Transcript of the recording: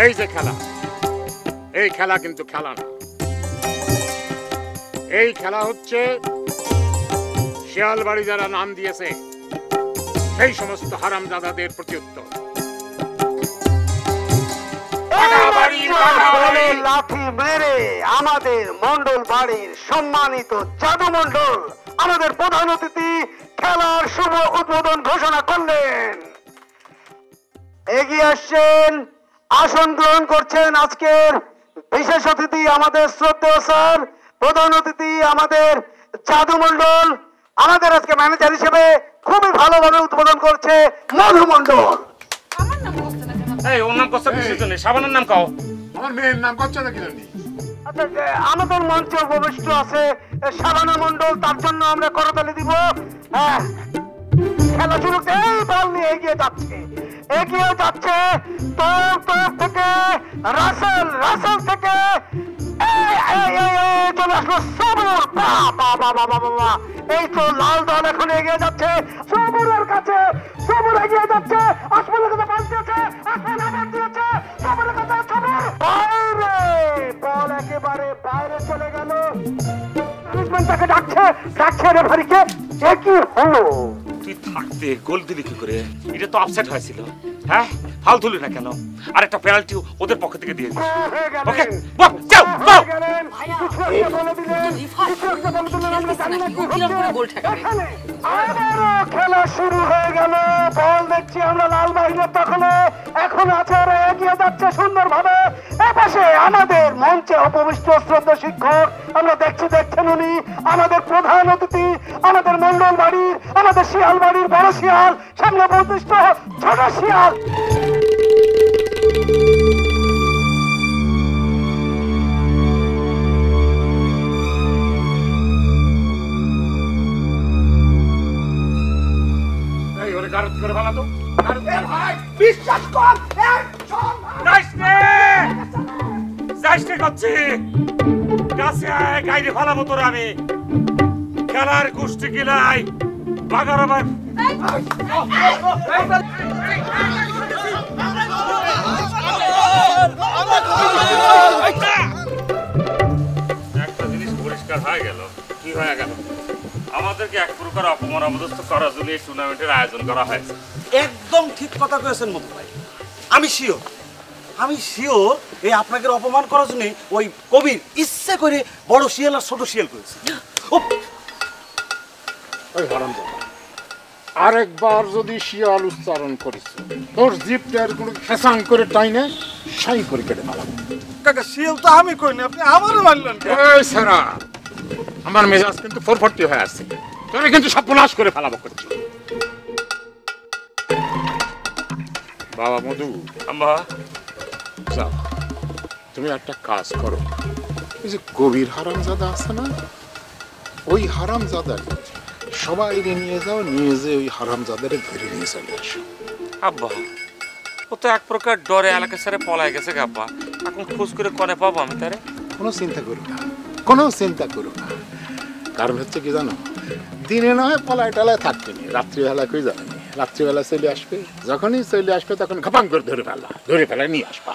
এই যে খেলা, এই খেলা কিন্তু খেলা না, এই খেলা হচ্ছে শিয়ালবাড়ি যারা নাম দিয়েছে সেই সমস্ত হারামজাদাদের প্রত্যুত্তর। লাঠি মেরে আমাদের মন্ডল বাড়ির সম্মানিত জাদু মন্ডল আমাদের প্রধান অতিথি খেলার শুভ উদ্বোধন ঘোষণা করলেন। এগিয়ে আসছেন, আসন গ্রহণ করছেন আজকের বিশেষ অতিথি আমাদের শ্রদ্ধেয় স্যার, প্রধান অতিথি আমাদের জাদু মন্ডল, আমাদের আজকে ম্যানেজার হিসেবে খুবই ভালোভাবে উদ্বোধন করছে মধু মন্ডল। এই ওর নাম কষ্ট কিছু নেই, শাবানার নাম কাও। আমার মেয়ের নাম কচ্ছা নাকি জানি। আচ্ছা, আমাদের মঞ্চে উপবিষ্ট আছে শাবানা মন্ডল, তার জন্য আমরা করতালি দিব। হ্যাঁ, খেলা শুরু। এই বল নিয়ে এগিয়ে যাচ্ছে তোর থেকে রাসেল, রাসেল থেকে চলে আসলো সবুর। এই তো লাল দল এখন এগিয়ে যাচ্ছে সবুরের কাছে, সবুর এগিয়ে যাচ্ছে, আসমানের কাছে পাস দিয়েছে, আসমান আবার দিয়েছে সবুরের কাছে, সবুর বাইরে, বল একেবারে বাইরে চলে গেল। তাকে ডাকছে রেফারিকে। এ কি হলো? তুই থাকতে গোল দিলি কি করে? এটা তো আপসেট হয়েছিল। হ্যাঁ, ফাউল তুলি না কেন? আর একটা পেনাল্টি ওদের পক্ষ থেকে দিয়ে দিস। ওকে, যাও যাও। খেলা শুরু হয়ে গেল। বল দেখছি আমরা লাল বাহিনীর দখলে, এখন আছে এগিয়ে যাচ্ছে সুন্দরভাবে। এপাশে আমাদের মঞ্চে উপবিষ্ট শ্রদ্ধা শিক্ষক আমরা দেখছেন উনি আমাদের প্রধান অতিথি, আমাদের মন্ডল বাড়ির, আমাদের শিয়াল বাড়ির বড় শিয়াল, সামনে প্রতিষ্ঠ ছোট শিয়াল। বিশ্বাস কর গাইডে ফালাবো তোর আমি। খেলার গোষ্ঠী কিলাই বাগার একটা জিনিস পরিষ্কার হয়ে গেল। কি হয়ে গেল? আমাদেরকে এক প্রকার অপমান অবদস্থ করার জন্য এই টুর্নামেন্টের আয়োজন করা হয়েছে। একদম ঠিক কথা কয়েছেন মধু ভাই। আমি শিওর এই আপনাকে অপমান করার জন্য ওই কবির ইচ্ছে করে বড় শিয়াল আর ছোট শিয়াল করেছে। আরেকবার যদি শিয়াল উচ্চারণ করিস তোর জিপটার কোনো ফেসাং করে টাইনে সাই করে কেটে ফেলাবো। কাকা, শিয়াল তো আমি কইনি, আপনি আমারও মানলেন। এই সারা, আমার মেজাজ কিন্তু 440 হয়ে আসছে। তোরে কিন্তু সর্বনাশ করে ফেলাবো করছি। বাবা মধু, আম্মা যাও, তুমি একটা কাজ করো। ওই যে কবির হারামজাদা আছে না, ওই হারামজাদা সবাই নিয়ে যাও, নিয়ে যে ওই হারামজাদারে ধরে নিয়ে চলে আসো। আব্বা, ও তো এক প্রকার ডরে এলাকা ছেড়ে পলায় গেছে আব্বা। এখন খোঁজ করে কনে পাবো আমি তারে? কোনো চিন্তা করো না, কোনো চিন্তা করো না। কারণ হচ্ছে কি জানো, দিনে নয় পলায় টলায় থাকবে না, রাত্রিবেলা কই যাবে না। রাত্রিবেলা চলে আসবে, যখনই চলে আসবে তখন খাপাং করে ধরে ফেলা নিয়ে আসবা।